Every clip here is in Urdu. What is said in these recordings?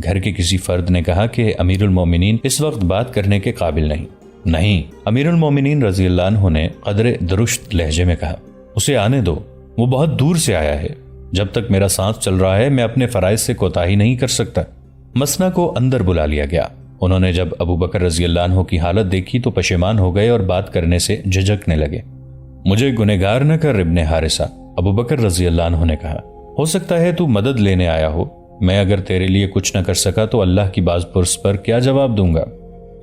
گھر کے کسی فرد نے کہا کہ امیر المومنین اس وقت بات کرنے کے قابل نہیں۔ امیر المومنین رضی اللہ عنہ نے قدر درشت لہجے میں کہا، اسے آنے دو، وہ بہت دور سے آیا ہے، جب تک میرا سانس چل رہا ہے میں اپنے فرائض سے کوتاہی نہیں کر سکتا۔ مسنا کو اندر بلا لیا گیا۔ انہوں نے جب ابو بکر رضی اللہ عنہ کی حالت دیکھی تو پشیمان ہو گئے اور بات کرنے سے جھجکنے لگے۔ مجھے گنہگار نہ کر ابن حارثہ، ابو بکر رضی اللہ عنہ نے کہا، ہو سکتا ہے تو مدد لینے آیا ہو، میں اگر تیرے لیے کچھ نہ کر سکا تو اللہ کی باز پرس پر کیا جواب دوں گا؟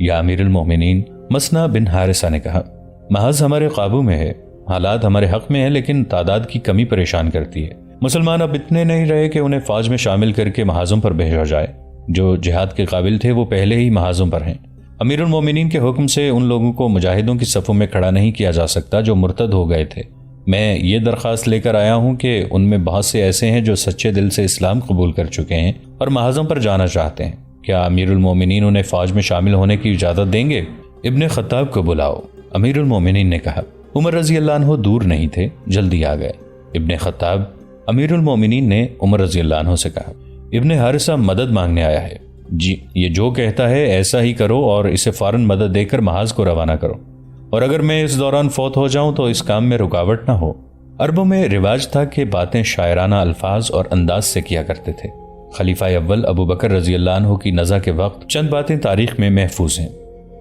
یا امیر المومنین، مسنا بن حارثہ نے کہا، محض ہمارے قابو میں ہے، حالات ہمارے حق میں ہیں، لیکن تعداد کی کمی پریشان کرتی ہے۔ مسلمان اب اتنے نہیں رہے کہ انہیں فوج میں شامل کر کے محاذوں پر بھیجا جائے، جو جہاد کے قابل تھے وہ پہلے ہی محاذوں پر ہیں۔ امیر المومنین کے حکم سے ان لوگوں کو مجاہدوں کی صفوں میں کھڑا نہیں کیا جا سکتا جو مرتد ہو گئے تھے۔ میں یہ درخواست لے کر آیا ہوں کہ ان میں بہت سے ایسے ہیں جو سچے دل سے اسلام قبول کر چکے ہیں اور محاذوں پر جانا چاہتے ہیں، کیا امیر المومنین انہیں فوج میں شامل ہونے کی اجازت دیں گے؟ ابن خطاب کو بلاؤ، امیر المومنین نے کہا۔ عمر رضی اللہ عنہ دور نہیں تھے، جلدی آ گئے۔ ابن خطاب، امیر المومنین نے عمر رضی اللہ عنہ سے کہا، ابن حارثہ مدد مانگنے آیا ہے، جی یہ جو کہتا ہے ایسا ہی کرو اور اسے فوراً مدد دے کر محاذ کو روانہ کرو، اور اگر میں اس دوران فوت ہو جاؤں تو اس کام میں رکاوٹ نہ ہو۔ عربوں میں رواج تھا کہ باتیں شاعرانہ الفاظ اور انداز سے کیا کرتے تھے۔ خلیفہ اول ابو بکر رضی اللہ عنہ کی نزا کے وقت چند باتیں تاریخ میں محفوظ ہیں۔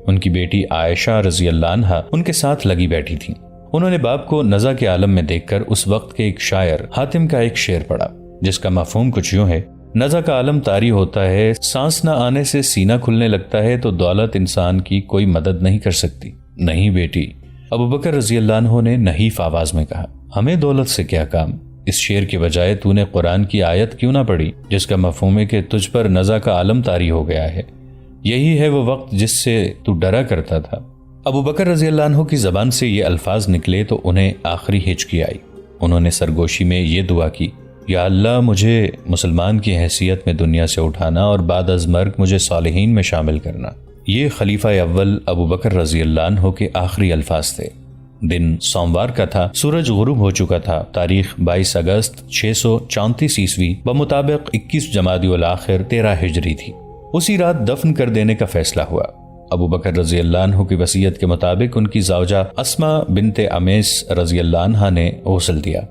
ان کی بیٹی عائشہ رضی اللہ عنہا ان کے ساتھ لگی بیٹھی تھیں۔ انہوں نے باپ کو نزا کے عالم میں دیکھ کر اس وقت کے ایک شاعر حاتم کا ایک شعر پڑھا، جس کا مفہوم کچھ یوں ہے، نزا کا عالم طاری ہوتا ہے، سانس نہ آنے سے سینہ کھلنے لگتا ہے تو دولت انسان کی کوئی مدد نہیں کر سکتی۔ نہیں بیٹی، ابو بکر رضی اللہ عنہ نے نحیف آواز میں کہا، ہمیں دولت سے کیا کام؟ اس شعر کے بجائے تو نے قرآن کی آیت کیوں نہ پڑھی جس کا مفہوم ہے کہ تجھ پر نزا کا عالم طاری ہو گیا ہے، یہی ہے وہ وقت جس سے تو ڈرا کرتا تھا۔ ابو بکر رضی اللہ عنہ کی زبان سے یہ الفاظ نکلے تو انہیں آخری ہچکی آئی۔ انہوں نے سرگوشی میں یہ دعا کی، یا اللہ مجھے مسلمان کی حیثیت میں دنیا سے اٹھانا اور بعد از مرگ مجھے صالحین میں شامل کرنا۔ یہ خلیفہ اول ابو بکر رضی اللہ عنہ کے آخری الفاظ تھے۔ دن سوموار کا تھا، سورج غروب ہو چکا تھا۔ تاریخ 22 اگست 634 عیسوی بمطابق 21 جمادی الاخر 13 ہجری تھی۔ اسی رات دفن کر دینے کا فیصلہ ہوا۔ ابو بکر رضی اللہ عنہ کی وصیت کے مطابق ان کی زوجہ اسما بنت امیس رضی اللہ عنہ نے غسل دیا۔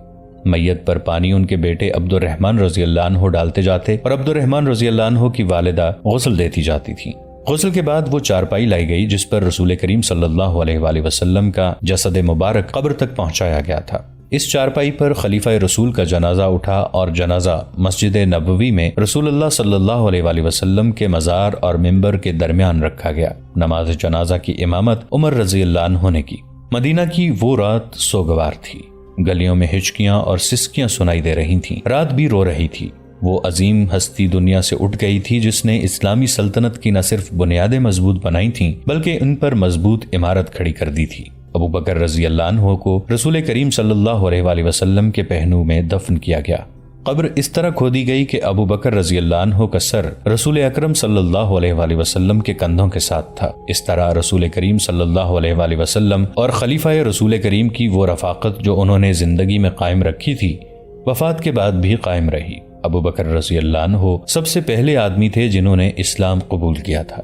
میت پر پانی ان کے بیٹے عبد الرحمن رضی اللہ عنہ ڈالتے جاتے اور عبد الرحمن رضی اللہ عنہ کی والدہ غسل دیتی جاتی تھی۔ غسل کے بعد وہ چارپائی لائی گئی جس پر رسول کریم صلی اللہ علیہ وآلہ وسلم کا جسد مبارک قبر تک پہنچایا گیا تھا۔ اس چارپائی پر خلیفہ رسول کا جنازہ اٹھا اور جنازہ مسجد نبوی میں رسول اللہ صلی اللہ علیہ وآلہ وسلم کے مزار اور منبر کے درمیان رکھا گیا۔ نماز جنازہ کی امامت عمر رضی اللہ عنہ نے کی۔ مدینہ کی وہ رات سوگوار تھی۔ گلیوں میں ہچکیاں اور سسکیاں سنائی دے رہی تھیں۔ رات بھی رو رہی تھی۔ وہ عظیم ہستی دنیا سے اٹھ گئی تھی جس نے اسلامی سلطنت کی نہ صرف بنیادیں مضبوط بنائی تھیں بلکہ ان پر مضبوط عمارت کھڑی کر دی تھی۔ ابو بکر رضی اللہ عنہ کو رسول کریم صلی اللہ علیہ وآلہ وسلم کے پہنو میں دفن کیا گیا۔ قبر اس طرح کھودی گئی کہ ابو بکر رضی اللہ عنہ کا سر رسول اکرم صلی اللہ علیہ وآلہ وسلم کے کندھوں کے ساتھ تھا۔ اس طرح رسول کریم صلی اللہ علیہ وآلہ وسلم اور خلیفہ رسول کریم کی وہ رفاقت جو انہوں نے زندگی میں قائم رکھی تھی وفات کے بعد بھی قائم رہی۔ ابو بکر رضی اللہ عنہ سب سے پہلے آدمی تھے جنہوں نے اسلام قبول کیا تھا۔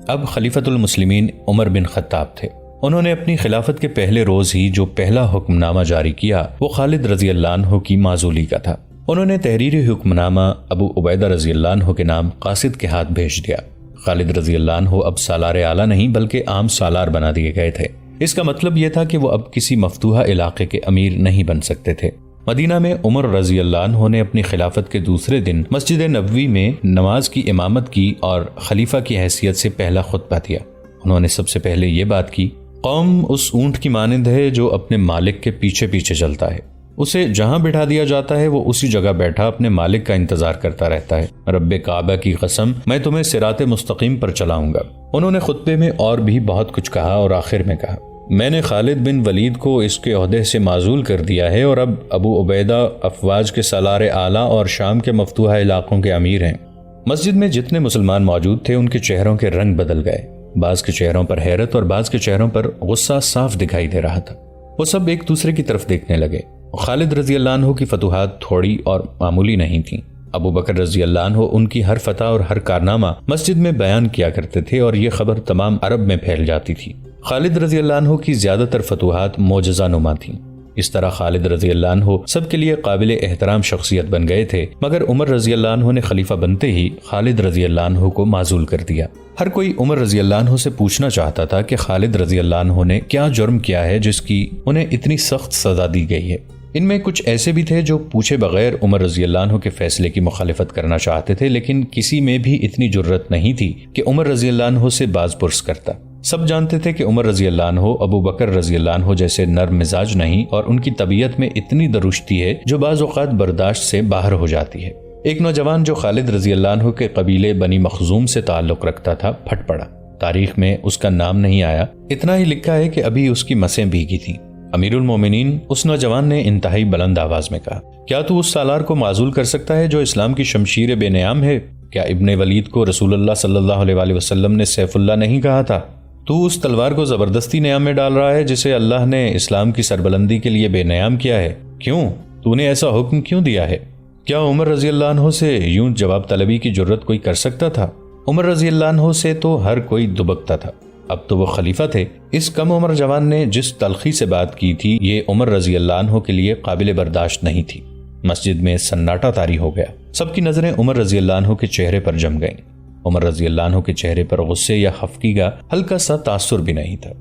اب خلیفۃ المسلمین عمر بن خطاب تھے۔ انہوں نے اپنی خلافت کے پہلے روز ہی جو پہلا حکم نامہ جاری کیا وہ خالد رضی اللہ عنہ کی معزولی کا تھا۔ انہوں نے تحریری حکم نامہ ابو عبیدہ رضی اللہ عنہ کے نام قاصد کے ہاتھ بھیج دیا۔ خالد رضی اللہ عنہ اب سالار اعلیٰ نہیں بلکہ عام سالار بنا دیے گئے تھے۔ اس کا مطلب یہ تھا کہ وہ اب کسی مفتوحہ علاقے کے امیر نہیں بن سکتے تھے۔ مدینہ میں عمر رضی اللہ عنہ نے اپنی خلافت کے دوسرے دن مسجد نبوی میں نماز کی امامت کی اور خلیفہ کی حیثیت سے پہلا خطبہ دیا۔ انہوں نے سب سے پہلے یہ بات کی، قوم اس اونٹ کی مانند ہے جو اپنے مالک کے پیچھے پیچھے چلتا ہے، اسے جہاں بٹھا دیا جاتا ہے وہ اسی جگہ بیٹھا اپنے مالک کا انتظار کرتا رہتا ہے۔ رب کعبہ کی قسم میں تمہیں صراط مستقیم پر چلاؤں گا۔ انہوں نے خطبے میں اور بھی بہت کچھ کہا اور آخر میں کہا، میں نے خالد بن ولید کو اس کے عہدے سے معزول کر دیا ہے اور اب ابو عبیدہ افواج کے سالار اعلیٰ اور شام کے مفتوحہ علاقوں کے امیر ہیں۔ مسجد میں جتنے مسلمان موجود تھے ان کے چہروں کے رنگ بدل گئے۔ بعض کے چہروں پر حیرت اور بعض کے چہروں پر غصہ صاف دکھائی دے رہا تھا۔ وہ سب ایک دوسرے کی طرف دیکھنے لگے۔ خالد رضی اللہ عنہ کی فتوحات تھوڑی اور معمولی نہیں تھیں۔ ابو بکر رضی اللہ عنہ ان کی ہر فتح اور ہر کارنامہ مسجد میں بیان کیا کرتے تھے اور یہ خبر تمام عرب میں پھیل جاتی تھی۔ خالد رضی اللہ عنہ کی زیادہ تر فتوحات معجزہ نما تھیں۔ اس طرح خالد رضی اللہ عنہ سب کے لیے قابل احترام شخصیت بن گئے تھے، مگر عمر رضی اللہ عنہ نے خلیفہ بنتے ہی خالد رضی اللہ عنہ کو معزول کر دیا۔ ہر کوئی عمر رضی اللہ عنہ سے پوچھنا چاہتا تھا کہ خالد رضی اللہ عنہ نے کیا جرم کیا ہے جس کی انہیں اتنی سخت سزا دی گئی ہے۔ ان میں کچھ ایسے بھی تھے جو پوچھے بغیر عمر رضی اللہ عنہ کے فیصلے کی مخالفت کرنا چاہتے تھے، لیکن کسی میں بھی اتنی جرت نہیں تھی کہ عمر رضی اللہ عنہ سے باز پرس کرتا۔ سب جانتے تھے کہ عمر رضی اللہ عنہ ابو بکر رضی اللہ عنہ جیسے نرم مزاج نہیں، اور ان کی طبیعت میں اتنی درشتی ہے جو بعض اوقات برداشت سے باہر ہو جاتی ہے۔ ایک نوجوان جو خالد رضی اللہ عنہ کے قبیلے بنی مخزوم سے تعلق رکھتا تھا پھٹ پڑا۔ تاریخ میں اس کا نام نہیں آیا، اتنا ہی لکھا ہے کہ ابھی اس کی مسیں بھیگی تھیں۔ امیر المومنین اس نوجوان نے انتہائی بلند آواز میں کہا، کیا تو اس سالار کو معزول کر سکتا ہے جو اسلام کی شمشیر بے نیام ہے؟ کیا ابن ولید کو رسول اللہ صلی اللہ علیہ وسلم نے سیف اللہ نہیں کہا تھا؟ تو اس تلوار کو زبردستی نیام میں ڈال رہا ہے جسے اللہ نے اسلام کی سربلندی کے لیے بے نیام کیا ہے۔ کیوں؟ تو نے ایسا حکم کیوں دیا ہے؟ کیا عمر رضی اللہ عنہ سے یوں جواب طلبی کی جرت کوئی کر سکتا تھا؟ عمر رضی اللہ عنہ سے تو ہر کوئی دبکتا تھا، اب تو وہ خلیفہ تھے۔ اس کم عمر جوان نے جس تلخی سے بات کی تھی یہ عمر رضی اللہ عنہ کے لیے قابل برداشت نہیں تھی۔ مسجد میں سناٹا طاری ہو گیا، سب کی نظریں عمر رضی اللہ عنہ کے چہرے پر جم گئیں۔ عمر رضی اللہ عنہ کے چہرے پر غصے یا خفگی کا ہلکا سا تاثر بھی نہیں تھا۔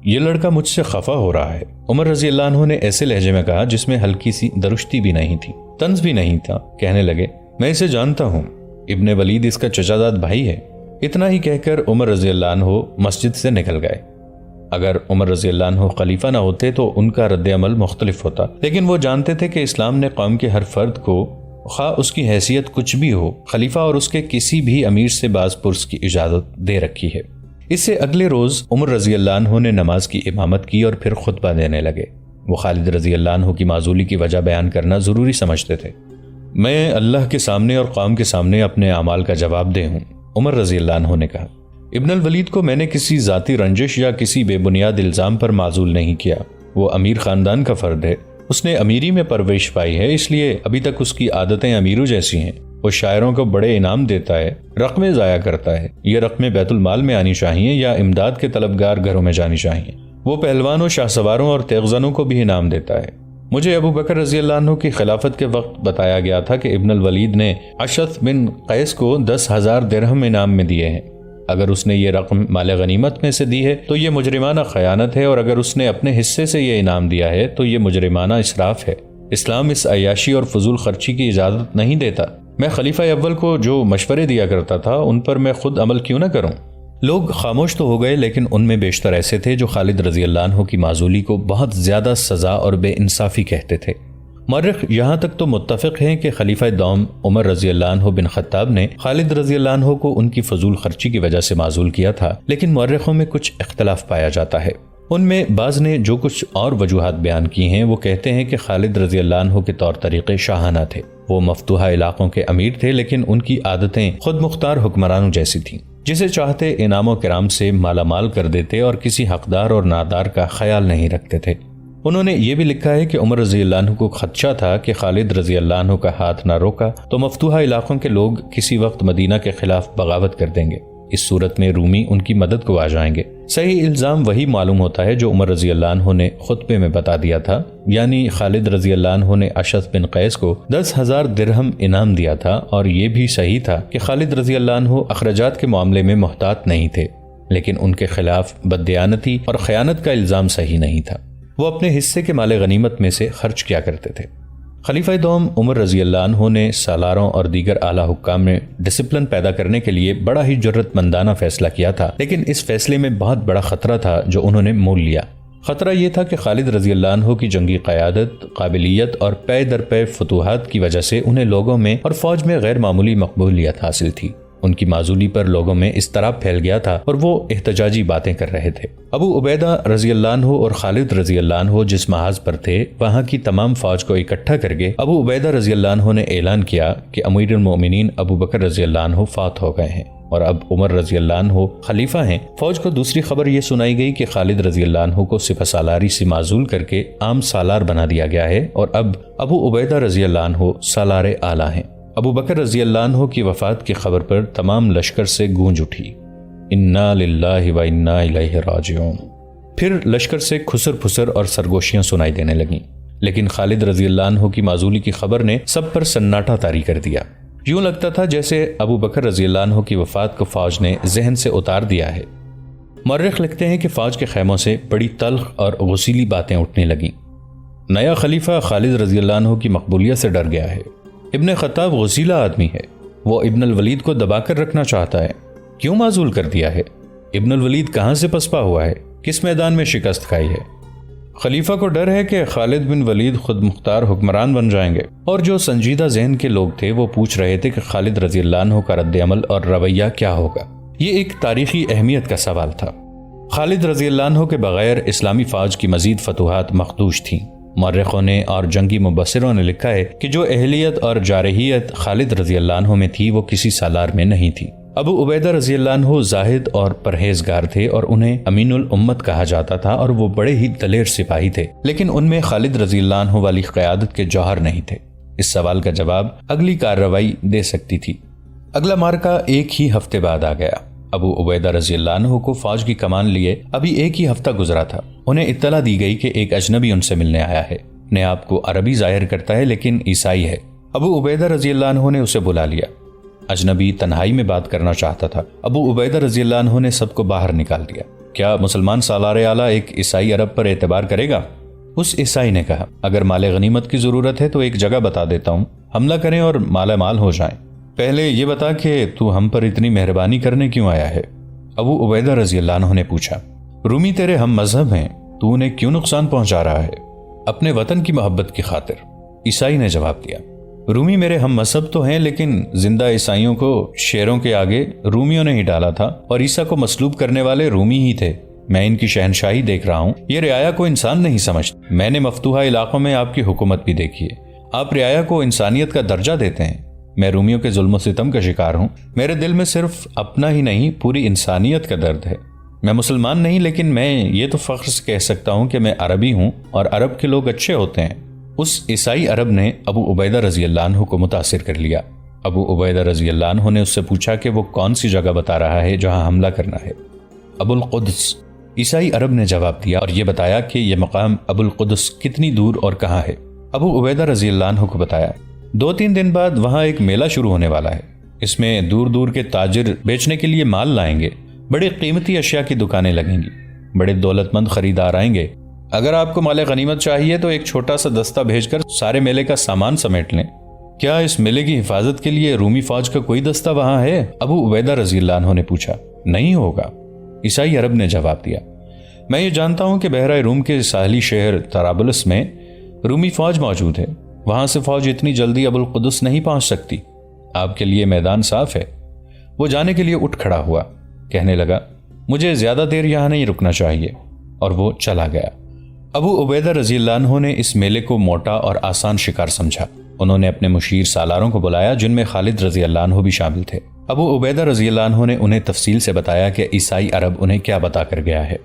یہ لڑکا مجھ سے خفا ہو رہا ہے، عمر رضی اللہ عنہ نے ایسے لہجے میں کہا جس میں ہلکی سی درشتی بھی نہیں تھی، طنز بھی نہیں تھا۔ کہنے لگے، میں اسے جانتا ہوں، ابن ولید اس کا چچا زاد بھائی ہے۔ اتنا ہی کہہ کر عمر رضی اللہ عنہ مسجد سے نکل گئے۔ اگر عمر رضی اللہ عنہ خلیفہ نہ ہوتے تو ان کا رد عمل مختلف ہوتا، لیکن وہ جانتے تھے کہ اسلام نے قوم کے ہر فرد کو، خواہ اس کی حیثیت کچھ بھی ہو، خلیفہ اور اس کے کسی بھی امیر سے باز پرس کی اجازت دے رکھی ہے۔ اس سے اگلے روز عمر رضی اللہ عنہ نے نماز کی امامت کی اور پھر خطبہ دینے لگے۔ وہ خالد رضی اللہ عنہ کی معزولی کی وجہ بیان کرنا ضروری سمجھتے تھے۔ میں اللہ کے سامنے اور قوم کے سامنے اپنے اعمال کا جواب دہ ہوں، عمر رضی اللہ عنہ نے کہا۔ ابن الولید کو میں نے کسی ذاتی رنجش یا کسی بے بنیاد الزام پر معزول نہیں کیا۔ وہ امیر خاندان کا فرد ہے، اس نے امیری میں پرورش پائی ہے، اس لیے ابھی تک اس کی عادتیں امیروں جیسی ہیں۔ وہ شاعروں کو بڑے انعام دیتا ہے، رقمیں ضائع کرتا ہے۔ یہ رقمیں بیت المال میں آنی چاہیے یا امداد کے طلبگار گھروں میں جانی چاہیے۔ وہ پہلوانوں، شاہ سواروں اور تیغزنوں کو بھی انعام دیتا ہے۔ مجھے ابو بکر رضی اللہ عنہ کی خلافت کے وقت بتایا گیا تھا کہ ابن الولید نے اشعث بن قیس کو 10,000 درہم انعام میں دیے ہیں۔ اگر اس نے یہ رقم مال غنیمت میں سے دی ہے تو یہ مجرمانہ خیانت ہے، اور اگر اس نے اپنے حصے سے یہ انعام دیا ہے تو یہ مجرمانہ اسراف ہے۔ اسلام اس عیاشی اور فضول خرچی کی اجازت نہیں دیتا۔ میں خلیفہ اول کو جو مشورے دیا کرتا تھا ان پر میں خود عمل کیوں نہ کروں؟ لوگ خاموش تو ہو گئے، لیکن ان میں بیشتر ایسے تھے جو خالد رضی اللہ عنہ کی معزولی کو بہت زیادہ سزا اور بے انصافی کہتے تھے۔ مورخ یہاں تک تو متفق ہیں کہ خلیفہ دوم عمر رضی اللہ عنہ بن خطاب نے خالد رضی اللہ عنہ کو ان کی فضول خرچی کی وجہ سے معزول کیا تھا، لیکن مورخوں میں کچھ اختلاف پایا جاتا ہے۔ ان میں بعض نے جو کچھ اور وجوہات بیان کی ہیں وہ کہتے ہیں کہ خالد رضی اللہ عنہ کے طور طریقے شاہانہ تھے۔ وہ مفتوحہ علاقوں کے امیر تھے، لیکن ان کی عادتیں خود مختار حکمرانوں جیسی تھیں، جسے چاہتے انعام و کرام سے مالا مال کر دیتے اور کسی حقدار اور نادار کا خیال نہیں رکھتے تھے۔ انہوں نے یہ بھی لکھا ہے کہ عمر رضی اللہ عنہ کو خدشہ تھا کہ خالد رضی اللہ عنہ کا ہاتھ نہ روکا تو مفتوحہ علاقوں کے لوگ کسی وقت مدینہ کے خلاف بغاوت کر دیں گے۔ اس صورت میں رومی ان کی مدد کو آ جائیں گے۔ صحیح الزام وہی معلوم ہوتا ہے جو عمر رضی اللہ عنہ نے خطبے میں بتا دیا تھا، یعنی خالد رضی اللہ عنہ نے اشعث بن قیس کو 10,000 درہم انعام دیا تھا، اور یہ بھی صحیح تھا کہ خالد رضی اللہ عنہ اخراجات کے معاملے میں محتاط نہیں تھے، لیکن ان کے خلاف بددیانتی اور خیانت کا الزام صحیح نہیں تھا۔ وہ اپنے حصے کے مال غنیمت میں سے خرچ کیا کرتے تھے۔ خلیفہ دوم عمر رضی اللہ عنہ نے سالاروں اور دیگر اعلیٰ حکام میں ڈسپلن پیدا کرنے کے لیے بڑا ہی جرت مندانہ فیصلہ کیا تھا، لیکن اس فیصلے میں بہت بڑا خطرہ تھا جو انہوں نے مول لیا۔ خطرہ یہ تھا کہ خالد رضی اللہ عنہ کی جنگی قیادت، قابلیت اور پے در پے فتوحات کی وجہ سے انہیں لوگوں میں اور فوج میں غیر معمولی مقبولیت حاصل تھی۔ ان کی معزولی پر لوگوں میں اضطراب پھیل گیا تھا اور وہ احتجاجی باتیں کر رہے تھے۔ ابو عبیدہ رضی اللہ عنہ اور خالد رضی اللہ عنہ جس محاذ پر تھے وہاں کی تمام فوج کو اکٹھا کر کے ابو عبیدہ رضی اللہ عنہ نے اعلان کیا کہ امیر المومنین ابو بکر رضی اللہ عنہ فوت ہو گئے ہیں اور اب عمر رضی اللہ عنہ خلیفہ ہیں۔ فوج کو دوسری خبر یہ سنائی گئی کہ خالد رضی اللہ عنہ کو سپہ سالاری سے معزول کر کے عام سالار بنا دیا گیا ہے اور اب ابو عبیدہ رضی اللہ عنہ سالار اعلیٰ ہیں۔ ابو بکر رضی اللہ عنہ کی وفات کی خبر پر تمام لشکر سے گونج اٹھی، انا للہ و انا الیہ راجعون۔ پھر لشکر سے کھسر پھسر اور سرگوشیاں سنائی دینے لگیں، لیکن خالد رضی اللہ عنہ کی معزولی کی خبر نے سب پر سناٹا طاری کر دیا۔ یوں لگتا تھا جیسے ابو بکر رضی اللہ عنہ کی وفات کو فوج نے ذہن سے اتار دیا ہے۔ مورخ لکھتے ہیں کہ فوج کے خیموں سے بڑی تلخ اور غسیلی باتیں اٹھنے لگیں۔ نیا خلیفہ خالد رضی اللہ عنہ کی مقبولیت سے ڈر گیا ہے۔ ابن خطاب غسیلہ آدمی ہے، وہ ابن الولید کو دبا کر رکھنا چاہتا ہے، کیوں معزول کر دیا ہے؟ ابن الولید کہاں سے پسپا ہوا ہے؟ کس میدان میں شکست کھائی ہے؟ خلیفہ کو ڈر ہے کہ خالد بن ولید خود مختار حکمران بن جائیں گے، اور جو سنجیدہ ذہن کے لوگ تھے وہ پوچھ رہے تھے کہ خالد رضی اللہ عنہ کا رد عمل اور رویہ کیا ہوگا۔ یہ ایک تاریخی اہمیت کا سوال تھا۔ خالد رضی اللہ عنہ کے بغیر اسلامی فوج کی مزید فتوحات مخدوش تھیں۔ مورخوں نے اور جنگی مبصروں نے لکھا ہے کہ جو اہلیت اور جارحیت خالد رضی اللہ عنہ میں تھی وہ کسی سالار میں نہیں تھی۔ ابو عبیدہ رضی اللہ عنہ زاہد اور پرہیزگار تھے اور انہیں امین الامت کہا جاتا تھا، اور وہ بڑے ہی دلیر سپاہی تھے، لیکن ان میں خالد رضی اللہ عنہ والی قیادت کے جوہر نہیں تھے۔ اس سوال کا جواب اگلی کارروائی دے سکتی تھی۔ اگلا مارکا ایک ہی ہفتے بعد آ گیا۔ ابو عبیدہ رضی اللہ عنہ کو فوج کی کمان لیے ابھی ایک ہی ہفتہ گزرا تھا۔ انہیں اطلاع دی گئی کہ ایک اجنبی ان سے ملنے آیا ہے، اپنے آپ کو عربی ظاہر کرتا ہے لیکن عیسائی ہے۔ ابو عبیدہ رضی اللہ عنہ نے اسے بلا لیا۔ اجنبی تنہائی میں بات کرنا چاہتا تھا۔ ابو عبیدہ رضی اللہ عنہ نے سب کو باہر نکال دیا۔ کیا مسلمان سالار اعلیٰ ایک عیسائی عرب پر اعتبار کرے گا؟ اس عیسائی نے کہا، اگر مال غنیمت کی ضرورت ہے تو ایک جگہ بتا دیتا ہوں، حملہ کریں اور مالا مال ہو جائیں۔ پہلے یہ بتا کہ تو ہم پر اتنی مہربانی کرنے کیوں آیا ہے؟ ابو عبیدہ رضی اللہ عنہ نے پوچھا۔ رومی تیرے ہم مذہب ہیں، تو انہیں کیوں نقصان پہنچا رہا ہے؟ اپنے وطن کی محبت کی خاطر، عیسائی نے جواب دیا۔ رومی میرے ہم مذہب تو ہیں، لیکن زندہ عیسائیوں کو شیروں کے آگے رومیوں نے ہی ڈالا تھا، اور عیسیٰ کو مصلوب کرنے والے رومی ہی تھے۔ میں ان کی شہنشاہی دیکھ رہا ہوں، یہ رعایا کو انسان نہیں سمجھتا۔ میں نے مفتوحہ علاقوں میں آپ کی حکومت بھی دیکھی ہے، آپ رعایا کو انسانیت کا درجہ دیتے ہیں۔ میں رومیوں کے ظلم و ستم کا شکار ہوں، میرے دل میں صرف اپنا ہی نہیں پوری انسانیت کا درد ہے۔ میں مسلمان نہیں، لیکن میں یہ تو فخر سے کہہ سکتا ہوں کہ میں عربی ہوں، اور عرب کے لوگ اچھے ہوتے ہیں۔ اس عیسائی عرب نے ابو عبیدہ رضی اللہ عنہ کو متاثر کر لیا۔ ابو عبیدہ رضی اللہ عنہ نے اس سے پوچھا کہ وہ کون سی جگہ بتا رہا ہے جہاں حملہ کرنا ہے۔ ابو القدس، عیسائی عرب نے جواب دیا اور یہ بتایا کہ یہ مقام ابو القدس کتنی دور اور کہاں ہے۔ ابو عبیدہ رضی اللہ عنہ کو بتایا 2-3 دن بعد وہاں ایک میلہ شروع ہونے والا ہے، اس میں دور دور کے تاجر بیچنے کے لیے مال لائیں گے، بڑے قیمتی اشیاء کی دکانیں لگیں گی، بڑے دولت مند خریدار آئیں گے۔ اگر آپ کو مال غنیمت چاہیے تو ایک چھوٹا سا دستہ بھیج کر سارے میلے کا سامان سمیٹ لیں۔ کیا اس میلے کی حفاظت کے لیے رومی فوج کا کوئی دستہ وہاں ہے؟ ابو عبیدہ رضی اللہ عنہ نے پوچھا۔ نہیں ہوگا، عیسائی عرب نے جواب دیا۔ میں یہ جانتا ہوں کہ بحیرہ روم کے ساحلی شہر طرابلس میں رومی فوج موجود ہے، وہاں سے فوج اتنی جلدی ابو القدس نہیں پہنچ سکتی۔ آپ کے لیے میدان صاف ہے۔ وہ جانے کے لیے اٹھ کھڑا ہوا، کہنے لگا مجھے زیادہ دیر یہاں نہیں رکنا چاہیے، اور وہ چلا گیا۔ ابو عبیدہ رضی اللہ عنہ نے اس میلے کو موٹا اور آسان شکار سمجھا۔ انہوں نے اپنے مشیر سالاروں کو بلایا جن میں خالد رضی اللہ عنہ بھی شامل تھے۔ ابو عبیدہ رضی اللہ عنہ نے انہیں تفصیل سے بتایا کہ عیسائی عرب انہیں کیا بتا کر گیا ہے۔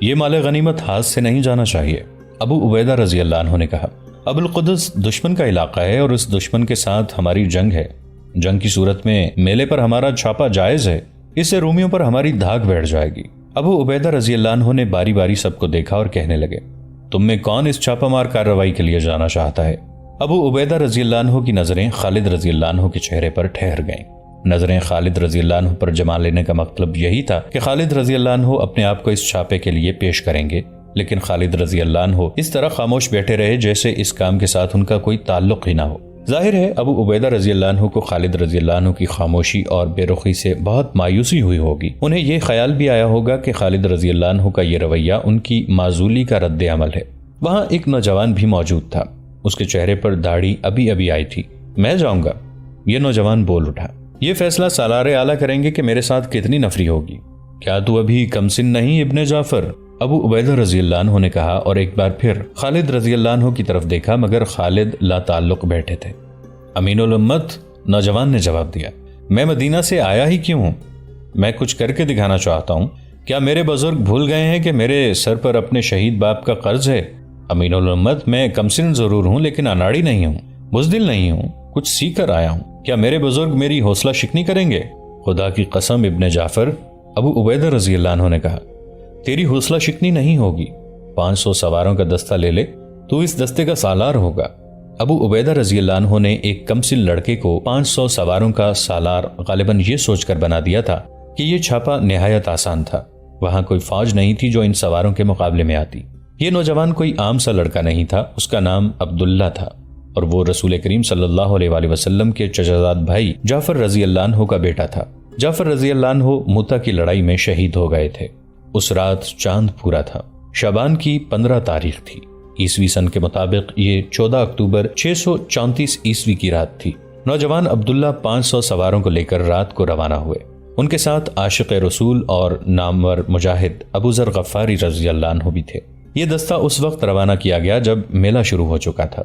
یہ مال غنیمت ہاتھ سے نہیں جانا چاہیے، ابو عبیدہ رضی اللہ عنہ نے کہا۔ ابو القدس دشمن کا علاقہ ہے اور اس دشمن کے ساتھ ہماری جنگ ہے۔ جنگ کی صورت میں میلے پر ہمارا چھاپا جائز ہے، اس سے رومیوں پر ہماری دھاک بیٹھ جائے گی۔ ابو عبیدہ رضی اللہ عنہ نے باری باری سب کو دیکھا اور کہنے لگے تم میں کون اس چھاپا مار کارروائی کے لیے جانا چاہتا ہے؟ ابو عبیدہ رضی اللہ عنہ کی نظریں خالد رضی اللہ عنہ کے چہرے پر ٹھہر گئیں۔ نظریں خالد رضی اللہ عنہ پر جما لینے کا مطلب یہی تھا کہ خالد رضی اللہ عنہ اپنے آپ کو اس چھاپے کے لیے پیش کریں گے، لیکن خالد رضی اللہ عنہ اس طرح خاموش بیٹھے رہے جیسے اس کام کے ساتھ ان کا کوئی تعلق ہی نہ ہو۔ ظاہر ہے ابو عبیدہ رضی اللہ عنہ کو خالد رضی اللہ عنہ کی خاموشی اور بے رخی سے بہت مایوسی ہوئی ہوگی۔ انہیں یہ خیال بھی آیا ہوگا کہ خالد رضی اللہ عنہ کا یہ رویہ ان کی معزولی کا رد عمل ہے۔ وہاں ایک نوجوان بھی موجود تھا، اس کے چہرے پر داڑھی ابھی آئی تھی۔ میں جاؤں گا، یہ نوجوان بول اٹھا۔ یہ فیصلہ سالار اعلیٰ کریں گے کہ میرے ساتھ کتنی نفری ہوگی۔ کیا تو ابھی کم سن نہیں ابن جعفر؟ ابو عبیدہ رضی اللہ عنہ نے کہا اور ایک بار پھر خالد رضی اللہ عنہ کی طرف دیکھا، مگر خالد لا تعلق بیٹھے تھے۔ امین الامت، نوجوان نے جواب دیا، میں مدینہ سے آیا ہی کیوں ہوں؟ میں کچھ کر کے دکھانا چاہتا ہوں۔ کیا میرے بزرگ بھول گئے ہیں کہ میرے سر پر اپنے شہید باپ کا قرض ہے؟ امین الامت، میں کم سن ضرور ہوں لیکن اناڑی نہیں ہوں، بزدل نہیں ہوں۔ کچھ سیکھ کر آیا ہوں، کیا میرے بزرگ میری حوصلہ شکنی کریں گے؟ خدا کی قسم ابن جعفر، ابو عبیدہ رضی اللہ عنہ نے کہا، تیری حوصلہ شکنی نہیں ہوگی، 500 سواروں کا دستہ لے لے، تو اس دستے کا سالار ہوگا۔ ابو عبیدہ رضی اللہ عنہ نے ایک کمسن لڑکے کو 500 سواروں کا سالار غالباً یہ سوچ کر بنا دیا تھا کہ یہ چھاپا نہایت آسان تھا، وہاں کوئی فوج نہیں تھی جو ان سواروں کے مقابلے میں آتی۔ یہ نوجوان کوئی عام سا لڑکا نہیں تھا، اس کا نام عبداللہ تھا، اور وہ رسول کریم صلی اللہ علیہ وآلہ وسلم کے چچازاد بھائی جعفر رضی اللہ عنہ کا بیٹا تھا۔ جعفر رضی اللہ عنہ موتا کی لڑائی میں شہید ہو گئے تھے۔ اس رات چاند پورا تھا، شعبان کی 15 تاریخ تھی، عیسوی سن کے مطابق یہ 14 اکتوبر 634 عیسوی کی رات تھی۔ نوجوان عبداللہ 500 سواروں کو لے کر رات کو روانہ ہوئے۔ ان کے ساتھ عاشق رسول اور نامور مجاہد ابو ذر غفاری رضی اللہ عنہ بھی تھے۔ یہ دستہ اس وقت روانہ کیا گیا جب میلہ شروع ہو چکا تھا۔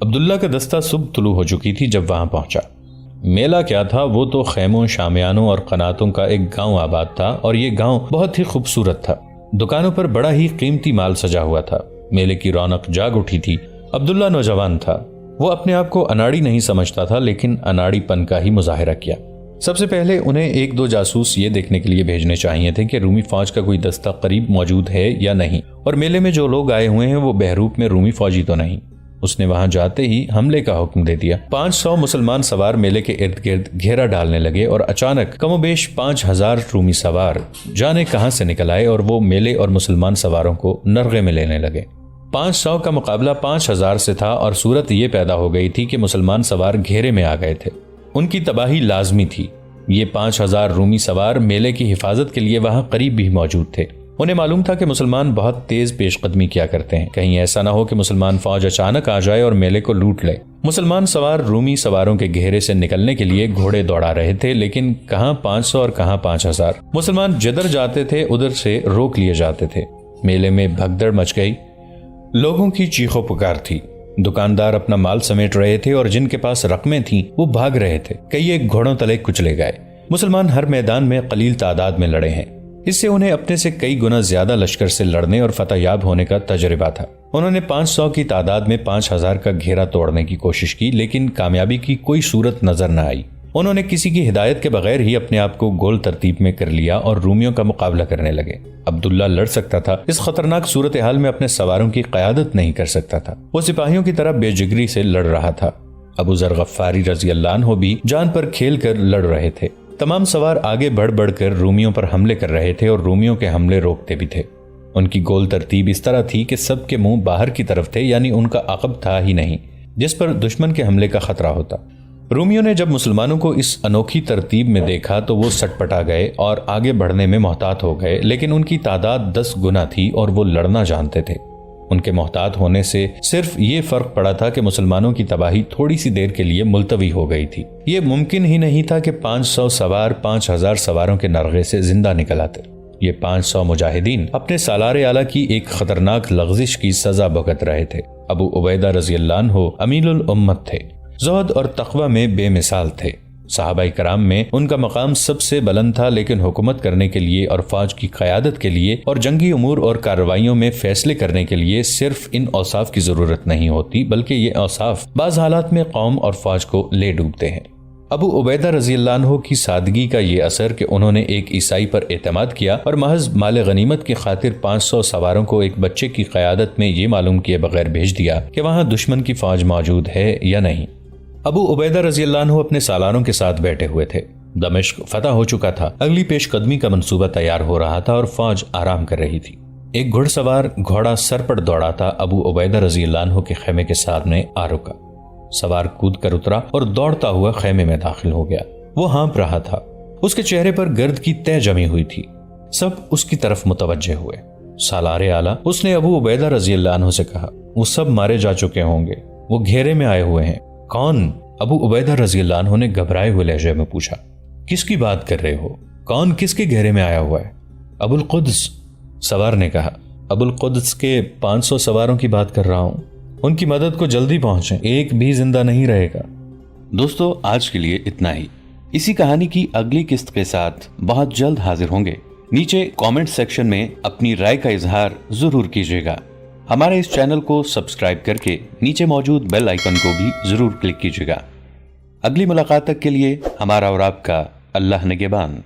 عبداللہ کا دستہ صبح طلوع ہو چکی تھی جب وہاں پہنچا۔ میلہ کیا تھا، وہ تو خیموں، شامیانوں اور قناتوں کا ایک گاؤں آباد تھا، اور یہ گاؤں بہت ہی خوبصورت تھا۔ دکانوں پر بڑا ہی قیمتی مال سجا ہوا تھا۔ میلے کی رونق جاگ اٹھی تھی۔ عبداللہ نوجوان تھا، وہ اپنے آپ کو اناڑی نہیں سمجھتا تھا، لیکن اناڑی پن کا ہی مظاہرہ کیا۔ سب سے پہلے انہیں 1-2 جاسوس یہ دیکھنے کے لیے بھیجنے چاہیے تھے کہ رومی فوج کا کوئی دستہ قریب موجود ہے یا نہیں، اور میلے میں جو لوگ آئے ہوئے ہیں وہ بہروپ میں رومی فوجی تو نہیں۔ اس نے وہاں جاتے ہی حملے کا حکم دے دیا۔ 500 مسلمان سوار میلے کے ارد گرد گھیرا ڈالنے لگے، اور اچانک کم و بیش 5000 رومی سوار جانے کہاں سے نکل آئے، اور وہ میلے اور مسلمان سواروں کو نرغے میں لینے لگے۔ 500 کا مقابلہ 5000 سے تھا، اور صورت یہ پیدا ہو گئی تھی کہ مسلمان سوار گھیرے میں آ گئے تھے۔ ان کی تباہی لازمی تھی۔ یہ 5000 رومی سوار میلے کی حفاظت کے لیے وہاں قریب بھی موجود تھے۔ انہیں معلوم تھا کہ مسلمان بہت تیز پیش قدمی کیا کرتے ہیں، کہیں ایسا نہ ہو کہ مسلمان فوج اچانک آ جائے اور میلے کو لوٹ لے۔ مسلمان سوار رومی سواروں کے گھیرے سے نکلنے کے لیے گھوڑے دوڑا رہے تھے، لیکن کہاں 500 اور کہاں 5000۔ مسلمان جدھر جاتے تھے ادھر سے روک لیے جاتے تھے۔ میلے میں بھگدڑ مچ گئی، لوگوں کی چیخو پکار تھی۔ دکاندار اپنا مال سمیٹ رہے تھے، اور جن کے پاس رقمیں تھیں وہ بھاگ رہے تھے۔ کئی ایک گھوڑوں تلے کچلے گئے۔ مسلمان ہر میدان میں قلیل تعداد میں لڑے ہیں، اس سے انہیں اپنے سے کئی گنا زیادہ لشکر سے لڑنے اور فتح یاب ہونے کا تجربہ تھا۔ انہوں نے 500 کی تعداد میں 5000 کا گھیرا توڑنے کی کوشش کی، لیکن کامیابی کی کوئی صورت نظر نہ آئی۔ انہوں نے کسی کی ہدایت کے بغیر ہی اپنے آپ کو گول ترتیب میں کر لیا اور رومیوں کا مقابلہ کرنے لگے۔ عبداللہ لڑ سکتا تھا، اس خطرناک صورتحال میں اپنے سواروں کی قیادت نہیں کر سکتا تھا۔ وہ سپاہیوں کی طرح بے جگری سے لڑ رہا تھا۔ ابو ذر غفاری رضی اللہ عنہ بھی جان پر کھیل کر لڑ رہے تھے۔ تمام سوار آگے بڑھ بڑھ کر رومیوں پر حملے کر رہے تھے، اور رومیوں کے حملے روکتے بھی تھے۔ ان کی گول ترتیب اس طرح تھی کہ سب کے منہ باہر کی طرف تھے، یعنی ان کا عقب تھا ہی نہیں جس پر دشمن کے حملے کا خطرہ ہوتا۔ رومیوں نے جب مسلمانوں کو اس انوکھی ترتیب میں دیکھا تو وہ سٹ پٹا گئے اور آگے بڑھنے میں محتاط ہو گئے، لیکن ان کی تعداد 10 گنا تھی اور وہ لڑنا جانتے تھے۔ ان کے محتاط ہونے سے صرف یہ فرق پڑا تھا کہ مسلمانوں کی تباہی تھوڑی سی دیر کے لیے ملتوی ہو گئی تھی۔ یہ ممکن ہی نہیں تھا کہ 500 سوار 5000 سواروں کے نرغے سے زندہ نکل آتے۔ یہ 500 مجاہدین اپنے سالار اعلیٰ کی ایک خطرناک لغزش کی سزا بھگت رہے تھے۔ ابو عبیدہ رضی اللہ عنہ امین الامت تھے، زہد اور تقوی میں بے مثال تھے۔ صحابہ کرام میں ان کا مقام سب سے بلند تھا، لیکن حکومت کرنے کے لیے اور فوج کی قیادت کے لیے اور جنگی امور اور کارروائیوں میں فیصلے کرنے کے لیے صرف ان اوصاف کی ضرورت نہیں ہوتی، بلکہ یہ اوصاف بعض حالات میں قوم اور فوج کو لے ڈوبتے ہیں۔ ابو عبیدہ رضی اللہ عنہ کی سادگی کا یہ اثر کہ انہوں نے ایک عیسائی پر اعتماد کیا اور محض مال غنیمت کی خاطر 500 سواروں کو ایک بچے کی قیادت میں یہ معلوم کیے بغیر بھیج دیا کہ وہاں دشمن کی فوج موجود ہے یا نہیں۔ ابو عبیدہ رضی اللہ عنہ اپنے سالاروں کے ساتھ بیٹھے ہوئے تھے۔ دمشق فتح ہو چکا تھا، اگلی پیش قدمی کا منصوبہ تیار ہو رہا تھا اور فوج آرام کر رہی تھی۔ ایک گھڑ سوار گھوڑا سر پر دوڑاتا ابو عبیدہ رضی اللہ عنہ کے خیمے کے سامنے آ رکا۔ سوار کود کر اترا اور دوڑتا ہوا خیمے میں داخل ہو گیا۔ وہ ہانپ رہا تھا، اس کے چہرے پر گرد کی تہ جمی ہوئی تھی۔ سب اس کی طرف متوجہ ہوئے۔ سالار اعلیٰ، اس نے ابو عبیدہ رضی اللہ عنہ سے کہا، وہ سب مارے جا چکے ہوں گے، وہ گھیرے میں آئے ہوئے ہیں۔ کون؟ ابو عبیدہ رضی اللہ عنہ نے گھبرائے ہوئے لہجے میں پوچھا۔ کس کی بات کر رہے ہو؟ کون کس کے گھیرے میں آیا ہوا ہے؟ ابو القدس، سوار نے کہا۔ ابو القدس کے 500 سواروں کی بات کر رہا ہوں، ان کی مدد کو جلدی پہنچیں، ایک بھی زندہ نہیں رہے گا۔ دوستو، آج کے لیے اتنا ہی۔ اسی کہانی کی اگلی قسط کے ساتھ بہت جلد حاضر ہوں گے۔ نیچے کامنٹ سیکشن میں اپنی رائے کا اظہار ضرور کیجیے گا۔ ہمارے اس چینل کو سبسکرائب کر کے نیچے موجود بیل آئیکن کو بھی ضرور کلک کیجیے گا اگلی ملاقات تک کے لیے ہمارا اور آپ کا اللہ نگہبان۔